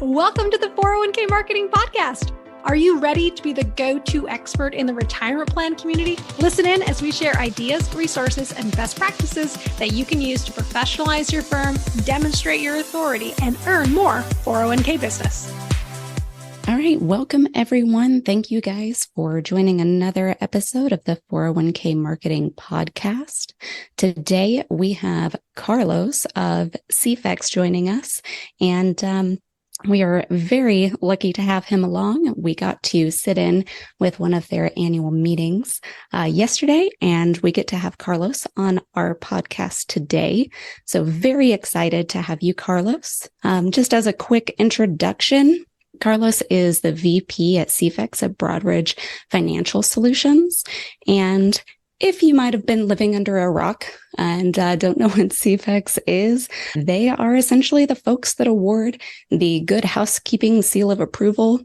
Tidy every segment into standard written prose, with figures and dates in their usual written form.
Welcome to the 401k Marketing Podcast. Are you ready to be the go-to expert in the retirement plan community? Listen in as we share ideas, resources, and best practices that you can use to professionalize your firm, demonstrate your authority, and earn more 401k business. All right. Welcome, everyone. Thank you guys for joining another episode of the 401k Marketing Podcast. Today, we have Carlos of CEFEX joining us, and we are very lucky to have him along. We got to sit in with one of their annual meetings yesterday, and we get to have Carlos on our podcast today. So very excited to have you, Carlos. Just as a quick introduction, Carlos is the VP at CEFEX at Broadridge Financial Solutions. And if you might have been living under a rock and don't know what CEFEX is, they are essentially the folks that award the Good Housekeeping Seal of Approval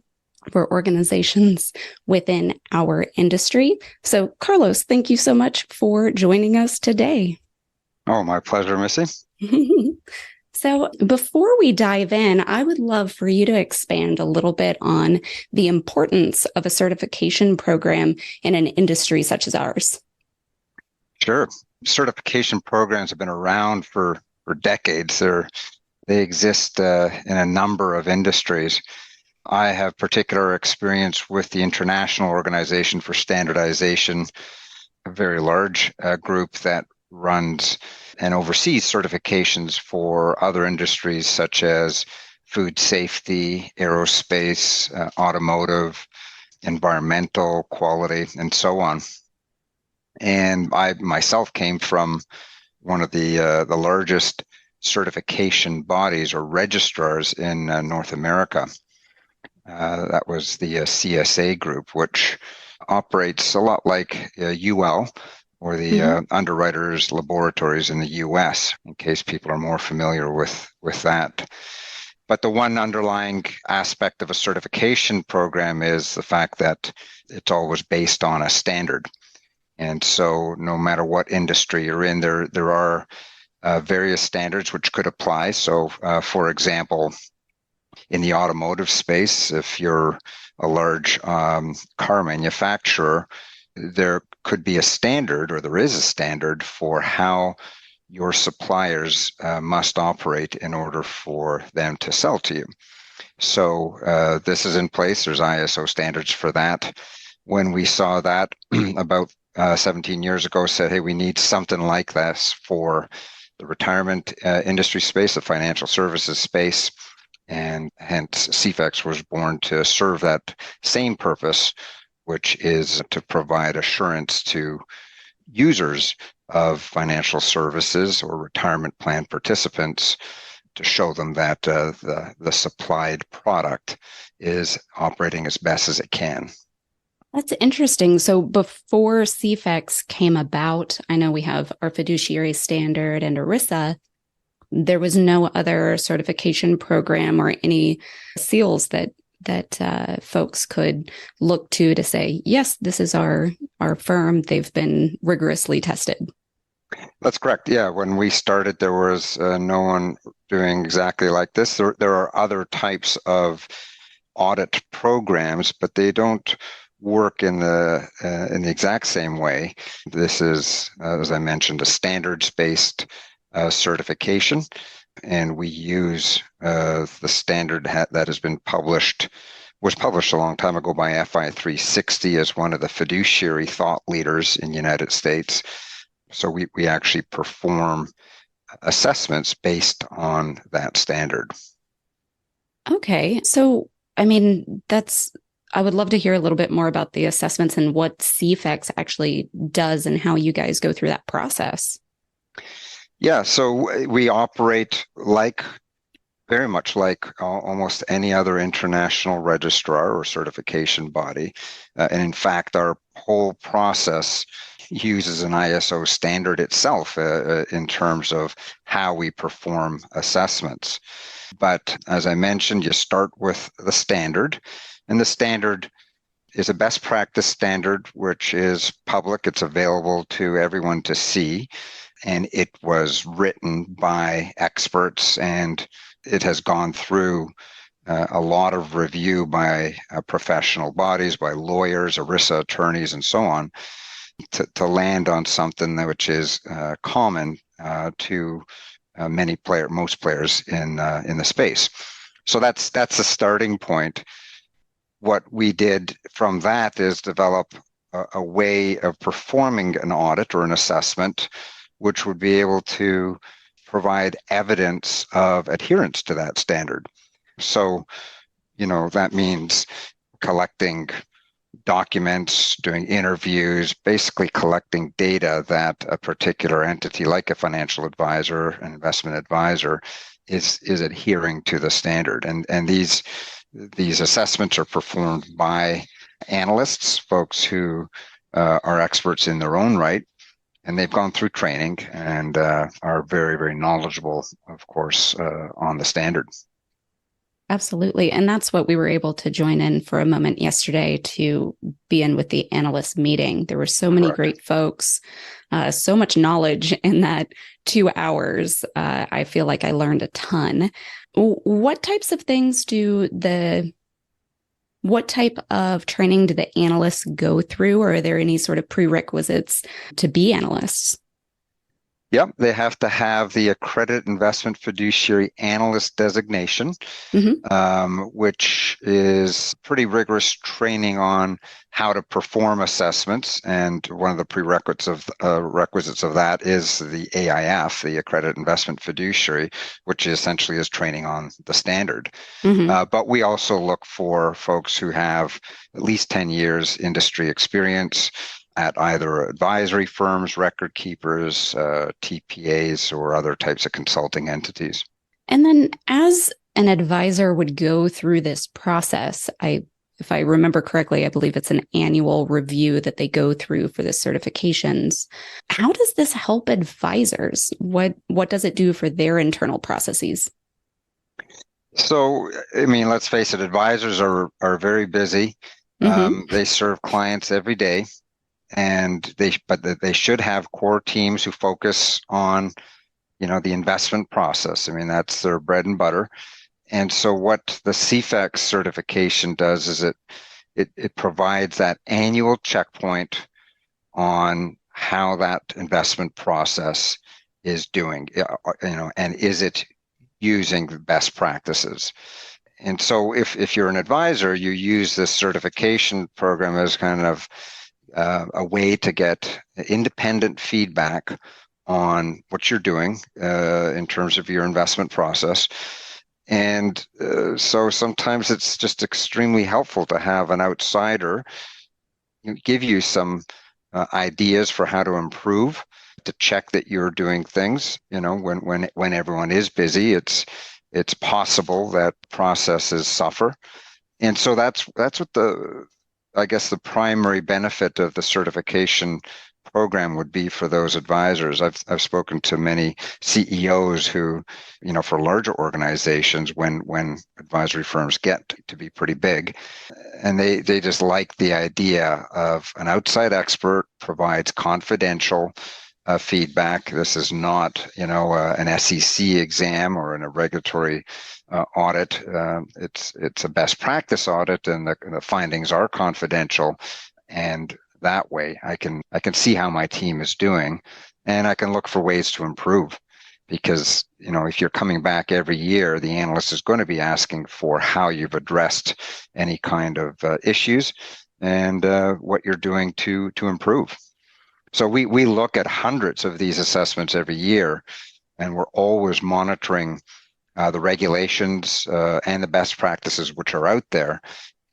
for organizations within our industry. So, Carlos, thank you so much for joining us today. Oh, my pleasure, Missy. So before we dive in, I would love for you to expand a little bit on the importance of a certification program in an industry such as ours. Sure. Certification programs have been around for decades. They exist in a number of industries. I have particular experience with the International Organization for Standardization, a very large group that runs and oversees certifications for other industries such as food safety, aerospace, automotive, environmental quality, and so on. And I myself came from one of the largest certification bodies or registrars in North America. That was the CSA group, which operates a lot like UL, or the underwriters laboratories in the US, in case people are more familiar with that. But the one underlying aspect of a certification program is the fact that it's always based on a standard. And so no matter what industry you're in, there are various standards which could apply. So for example, in the automotive space, if you're a large car manufacturer, there could be a standard, or there is a standard, for how your suppliers must operate in order for them to sell to you. So this is in place. There's ISO standards for that. When we saw that about 17 years ago, said, hey, we need something like this for the retirement industry space, the financial services space, and hence CEFEX was born to serve that same purpose, which is to provide assurance to users of financial services or retirement plan participants to show them that the supplied product is operating as best as it can. That's interesting. So before CEFEX came about, I know we have our fiduciary standard and ERISA. There was no other certification program or any seals that folks could look to say, yes, this is our firm. They've been rigorously tested. That's correct. Yeah, when we started, there was no one doing exactly like this. There are other types of audit programs, but they don't work in the exact same way. This is, as I mentioned, a standards-based certification. And we use the standard that has been was published a long time ago by FI 360 as one of the fiduciary thought leaders in the United States. So we actually perform assessments based on that standard. Okay. So, I mean, I would love to hear a little bit more about the assessments and what CEFEX actually does and how you guys go through that process. Yeah, so we operate very much like almost any other international registrar or certification body. And in fact, our whole process uses an ISO standard itself in terms of how we perform assessments. But as I mentioned, you start with the standard, and the standard is a best practice standard, which is public. It's available to everyone to see. And it was written by experts, and it has gone through a lot of review by professional bodies, by lawyers, ERISA attorneys, and so on, to land on something which is common to most players in the space. So that's the starting point. What we did from that is develop a way of performing an audit or an assessment, which would be able to provide evidence of adherence to that standard. So, that means collecting documents, doing interviews, basically collecting data that a particular entity, like a financial advisor, an investment advisor, is adhering to the standard. And these assessments are performed by analysts, folks who are experts in their own right, and they've gone through training and are very, very knowledgeable, of course, on the standard. Absolutely. And that's what we were able to join in for a moment yesterday to be in with the analyst meeting. There were so many great folks, so much knowledge in that 2 hours. I feel like I learned a ton. What types of things what type of training do the analysts go through? Or are there any sort of prerequisites to be analysts? Yep, they have to have the Accredited Investment Fiduciary Analyst designation, which is pretty rigorous training on how to perform assessments. And one of the prerequisites of that is the AIF, the Accredited Investment Fiduciary, which essentially is training on the standard. But we also look for folks who have at least 10 years industry experience at either advisory firms, record keepers, TPAs, or other types of consulting entities. And then as an advisor would go through this process, if I remember correctly, I believe it's an annual review that they go through for the certifications. How does this help advisors? What does it do for their internal processes? So, let's face it, advisors are very busy. They serve clients every day. And they should have core teams who focus on, the investment process. That's their bread and butter. And so what the CEFEX certification does is it provides that annual checkpoint on how that investment process is doing, and is it using the best practices. And so if you're an advisor, you use this certification program as kind of a way to get independent feedback on what you're doing in terms of your investment process. And so sometimes it's just extremely helpful to have an outsider give you some ideas for how to improve, to check that you're doing things. When everyone is busy, it's possible that processes suffer. And so that's what the primary benefit of the certification program would be for those advisors. I've spoken to many CEOs who, for larger organizations, when advisory firms get to be pretty big, and they just like the idea of an outside expert provides confidential feedback. This is not, an SEC exam or a regulatory audit. It's a best practice audit, and the findings are confidential. And that way, I can see how my team is doing, and I can look for ways to improve. Because if you're coming back every year, the analyst is going to be asking for how you've addressed any kind of issues and what you're doing to improve. So we look at hundreds of these assessments every year, and we're always monitoring the regulations and the best practices which are out there.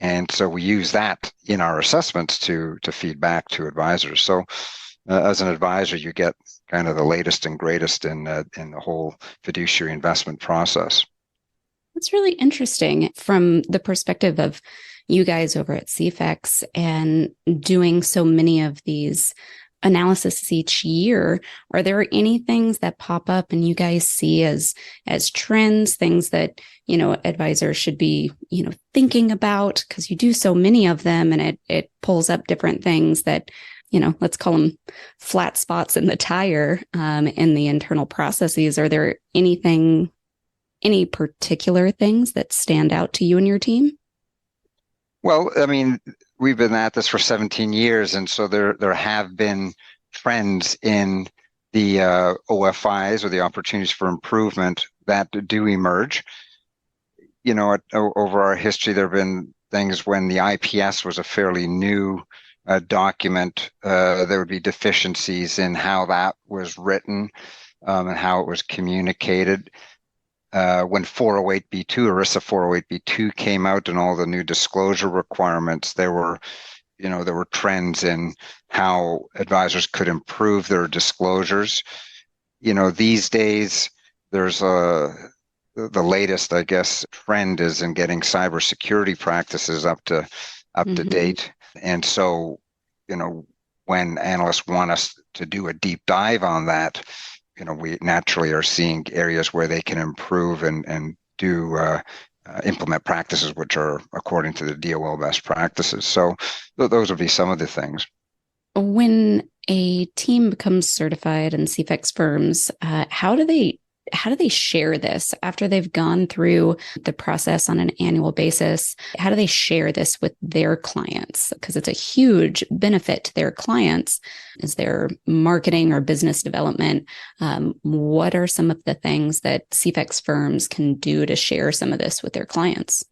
And so we use that in our assessments to feed back to advisors. So as an advisor, you get kind of the latest and greatest in the whole fiduciary investment process. That's really interesting from the perspective of you guys over at CEFEX and doing so many of these analysis each year. Are there any things that pop up and you guys see as trends, things that, advisors should be, thinking about, because you do so many of them and it pulls up different things that, let's call them flat spots in the tire in the internal processes. Are there anything any particular things that stand out to you and your team? Well, I mean, we've been at this for 17 years, and so there have been trends in the OFIs, or the opportunities for improvement, that do emerge. Over our history, there have been things when the IPS was a fairly new document. There would be deficiencies in how that was written, and how it was communicated. When 408B2, ERISA 408B2 came out, and all the new disclosure requirements, there were trends in how advisors could improve their disclosures. These days, there's the latest, I guess, trend is in getting cybersecurity practices up to date. And so, when analysts want us to do a deep dive on that, we naturally are seeing areas where they can improve and do implement practices which are according to the DOL best practices. So those would be some of the things. When a team becomes certified in CEFEX firms, how do they share this after they've gone through the process on an annual basis? How do they share this with their clients? Because it's a huge benefit to their clients. Is there marketing or business development? What are some of the things that CEFEX firms can do to share some of this with their clients?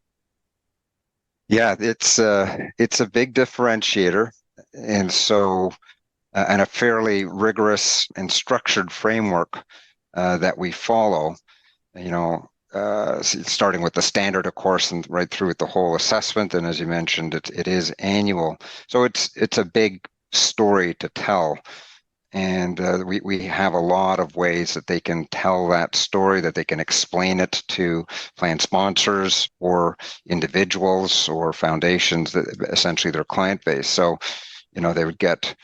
Yeah, it's a big differentiator. And so, and a fairly rigorous and structured framework that we follow, starting with the standard, of course, and right through with the whole assessment. And as you mentioned, it is annual. So it's a big story to tell. And we have a lot of ways that they can tell that story, that they can explain it to plan sponsors or individuals or foundations, that essentially their client base. So, they would get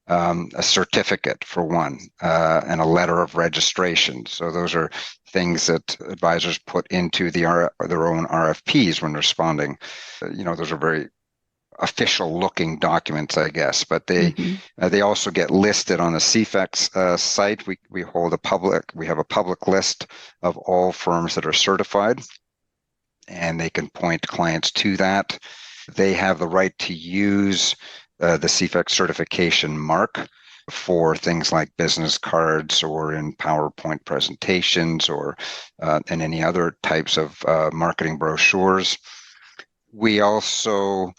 a certificate for one, and a letter of registration. So those are things that advisors put into their own RFPs when responding. Those are very official looking documents, I guess, but they also get listed on the CEFEX site. We have a public list of all firms that are certified, and they can point clients to that. They have the right to use the CEFEX certification mark for things like business cards or in PowerPoint presentations or and any other types of marketing brochures. We also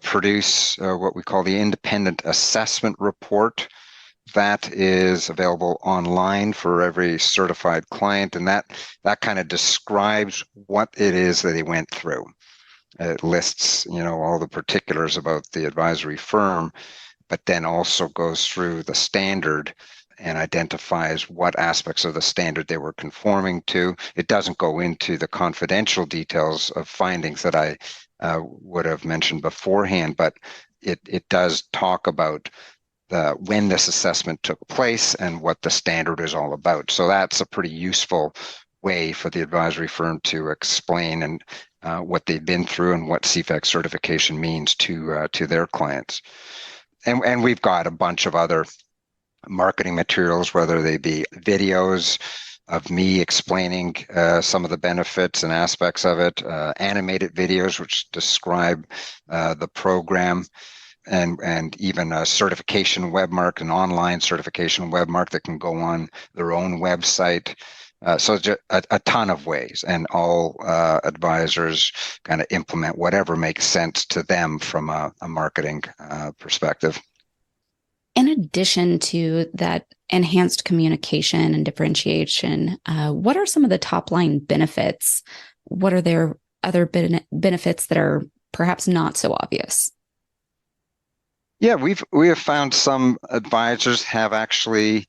produce what we call the independent assessment report. That is available online for every certified client, and that kind of describes what it is that they went through. It lists, all the particulars about the advisory firm, but then also goes through the standard and identifies what aspects of the standard they were conforming to. It doesn't go into the confidential details of findings that I would have mentioned beforehand, but it does talk about when this assessment took place and what the standard is all about. So that's a pretty useful way for the advisory firm to explain and what they've been through and what CEFEX certification means to their clients. And we've got a bunch of other marketing materials, whether they be videos of me explaining some of the benefits and aspects of it, animated videos which describe the program, and even a certification webmark, an online certification webmark that can go on their own website. So just a ton of ways, and all advisors kind of implement whatever makes sense to them from a marketing perspective. In addition to that enhanced communication and differentiation, what are some of the top line benefits? What are there other benefits that are perhaps not so obvious? Yeah, we have found some advisors have actually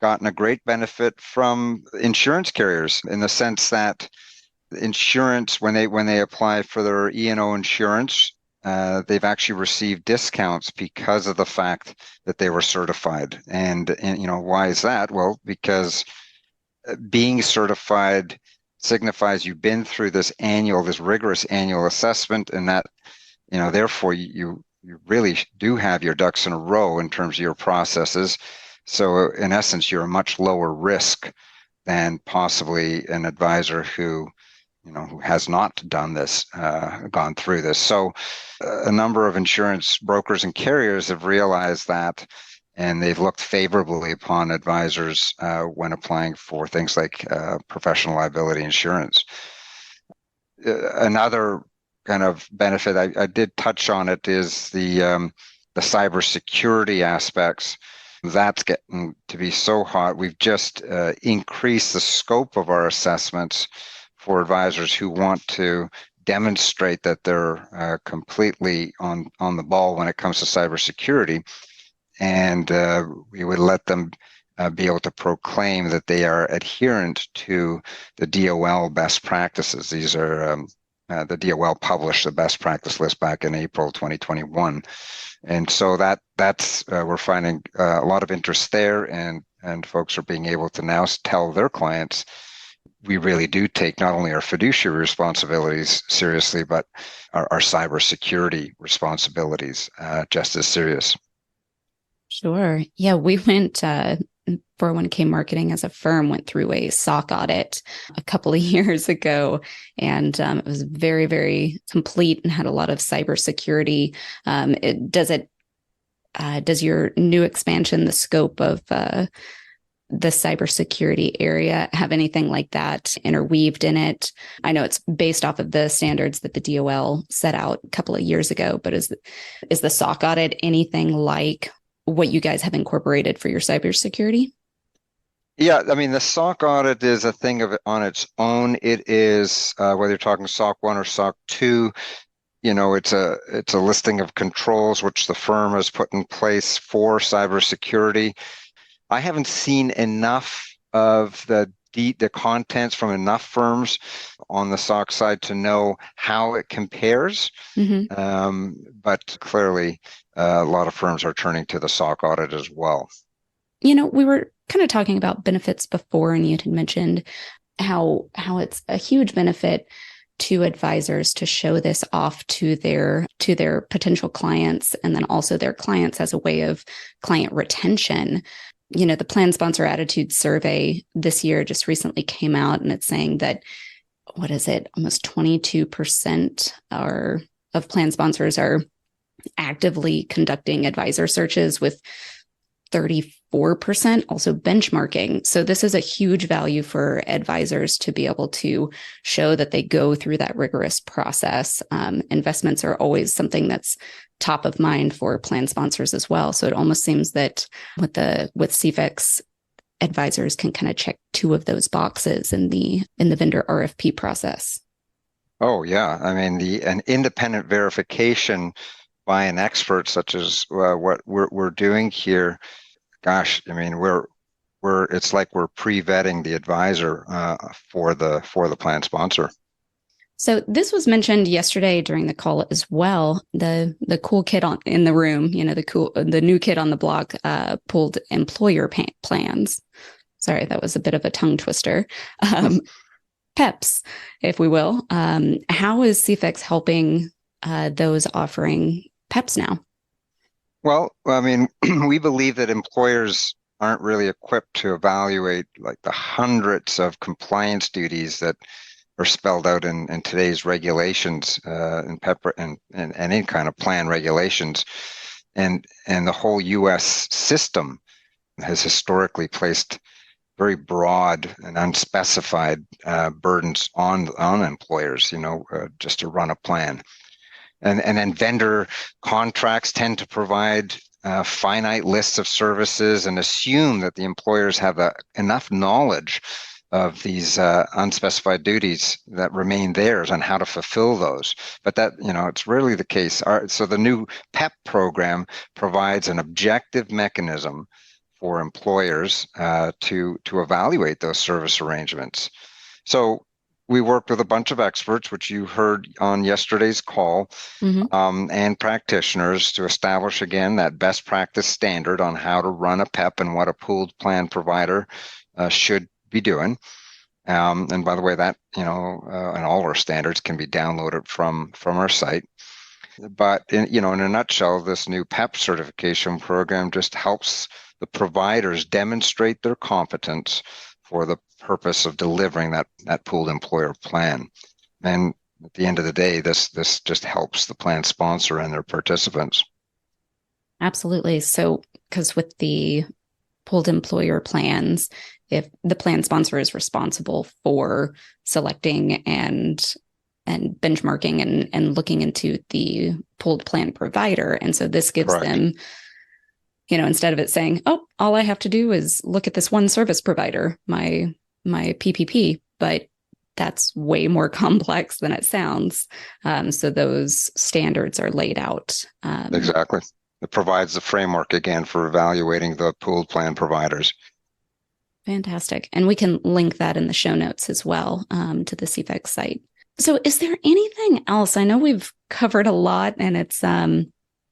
gotten a great benefit from insurance carriers, in the sense that insurance, when they apply for their E&O insurance, they've actually received discounts because of the fact that they were certified. And why is that? Well, because being certified signifies you've been through this rigorous annual assessment, and that therefore you really do have your ducks in a row in terms of your processes. So in essence, you're a much lower risk than possibly an advisor who has not done this, gone through this. So a number of insurance brokers and carriers have realized that, and they've looked favorably upon advisors when applying for things like professional liability insurance. Another kind of benefit, I did touch on it, is the cybersecurity aspects. That's getting to be so hot. We've just increased the scope of our assessments for advisors who want to demonstrate that they're completely on the ball when it comes to cybersecurity. And we would let them be able to proclaim that they are adherent to the DOL best practices. These are the DOL published the best practice list back in April 2021. And so that's we're finding a lot of interest there, and folks are being able to now tell their clients, we really do take not only our fiduciary responsibilities seriously, but our cybersecurity responsibilities just as serious. Sure. Yeah, we went 401k marketing as a firm went through a SOC audit a couple of years ago, and it was very, very complete and had a lot of cybersecurity. Does your new expansion, the scope of the cybersecurity area, have anything like that interweaved in it? I know it's based off of the standards that the DOL set out a couple of years ago, but is the SOC audit anything like what you guys have incorporated for your cybersecurity? Yeah, I mean, the SOC audit is a thing of it on its own. It is whether you're talking SOC 1 or SOC 2, it's a listing of controls which the firm has put in place for cybersecurity. I haven't seen enough of the contents from enough firms on the SOC side to know how it compares. But clearly, a lot of firms are turning to the SOC audit as well. We were kind of talking about benefits before, and you had mentioned how it's a huge benefit to advisors to show this off to their potential clients, and then also their clients as a way of client retention. The Plan Sponsor Attitude Survey this year just recently came out, and it's saying that, what is it, almost 22% of plan sponsors are actively conducting advisor searches, with 34% also benchmarking. So this is a huge value for advisors to be able to show that they go through that rigorous process. Investments are always something that's top of mind for plan sponsors as well. So it almost seems that with CEFEX, advisors can kind of check two of those boxes in the vendor RFP process. Oh yeah, I mean, an independent verification by an expert such as what we're doing here. Gosh, I mean, it's like we're pre-vetting the advisor for the plan sponsor. So this was mentioned yesterday during the call as well. The cool kid in the room, the new kid on the block, pulled employer plans. Sorry, that was a bit of a tongue twister. PEPs, if we will. How is CEFEX helping those offering PEPs now? Well, I mean, we believe that employers aren't really equipped to evaluate like the hundreds of compliance duties that are spelled out in today's regulations, in PEP and any kind of plan regulations, and the whole U.S. system has historically placed very broad and unspecified burdens on employers, just to run a plan. And then vendor contracts tend to provide finite lists of services and assume that the employers have enough knowledge of these unspecified duties that remain theirs and how to fulfill those. But that, it's rarely the case. So the new PEP program provides an objective mechanism for employers to evaluate those service arrangements. So we worked with a bunch of experts, which you heard on yesterday's call, and practitioners to establish, again, that best practice standard on how to run a PEP and what a pooled plan provider should be doing. And by the way, that, and all our standards can be downloaded from our site. But in a nutshell, this new PEP certification program just helps the providers demonstrate their competence for the purpose of delivering that pooled employer plan. And at the end of the day, this just helps the plan sponsor and their participants. Absolutely. So, because with the pooled employer plans, if the plan sponsor is responsible for selecting and benchmarking and looking into the pooled plan provider. And so this gives Correct. them, instead of it saying, oh, all I have to do is look at this one service provider, my PPP, but that's way more complex than it sounds. So those standards are laid out. Exactly. It provides the framework again for evaluating the pooled plan providers. Fantastic. And we can link that in the show notes as well to the CEFEX site. So is there anything else? I know we've covered a lot, and it's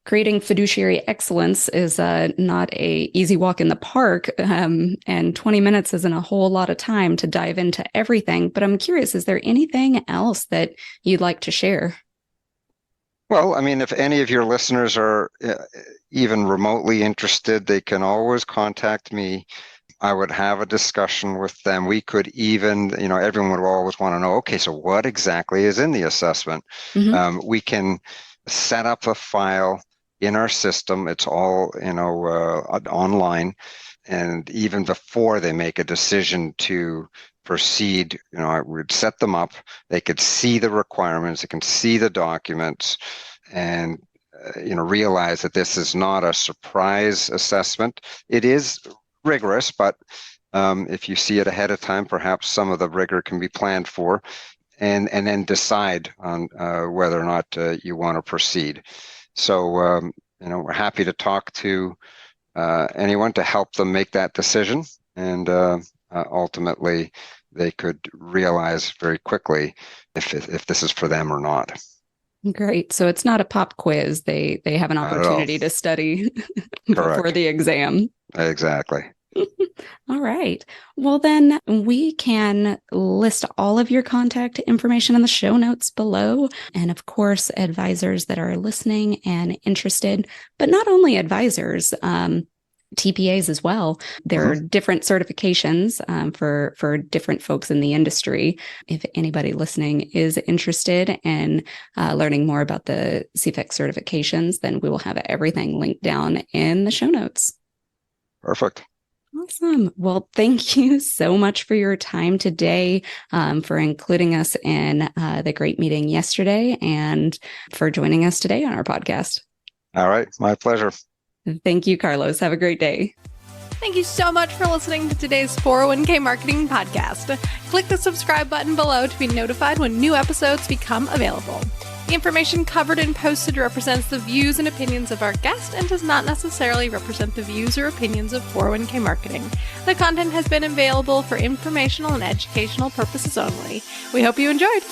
creating fiduciary excellence is not a easy walk in the park, and 20 minutes isn't a whole lot of time to dive into everything. But I'm curious, is there anything else that you'd like to share? Well, I mean, if any of your listeners are even remotely interested, they can always contact me. I would have a discussion with them. We could even, everyone would always want to know, okay, so what exactly is in the assessment? Mm-hmm. We can set up a file in our system. It's all, online. And even before they make a decision to proceed, I would set them up. They could see the requirements, they can see the documents, and realize that this is not a surprise assessment. It is rigorous, but if you see it ahead of time, perhaps some of the rigor can be planned for, and then decide on whether or not you want to proceed. So we're happy to talk to anyone to help them make that decision, and ultimately they could realize very quickly if this is for them or not. Great. So it's not a pop quiz. They have an opportunity to study before the exam. Exactly. All right. Well, then we can list all of your contact information in the show notes below. And of course, advisors that are listening and interested, but not only advisors, TPAs as well. There are different certifications for different folks in the industry. If anybody listening is interested in learning more about the CEFEX certifications, then we will have everything linked down in the show notes. Perfect. Awesome. Well, thank you so much for your time today, for including us in the great meeting yesterday, and for joining us today on our podcast. All right. My pleasure. Thank you, Carlos. Have a great day. Thank you so much for listening to today's 401k Marketing Podcast. Click the subscribe button below to be notified when new episodes become available. The information covered and posted represents the views and opinions of our guest and does not necessarily represent the views or opinions of 401k Marketing. The content has been available for informational and educational purposes only. We hope you enjoyed.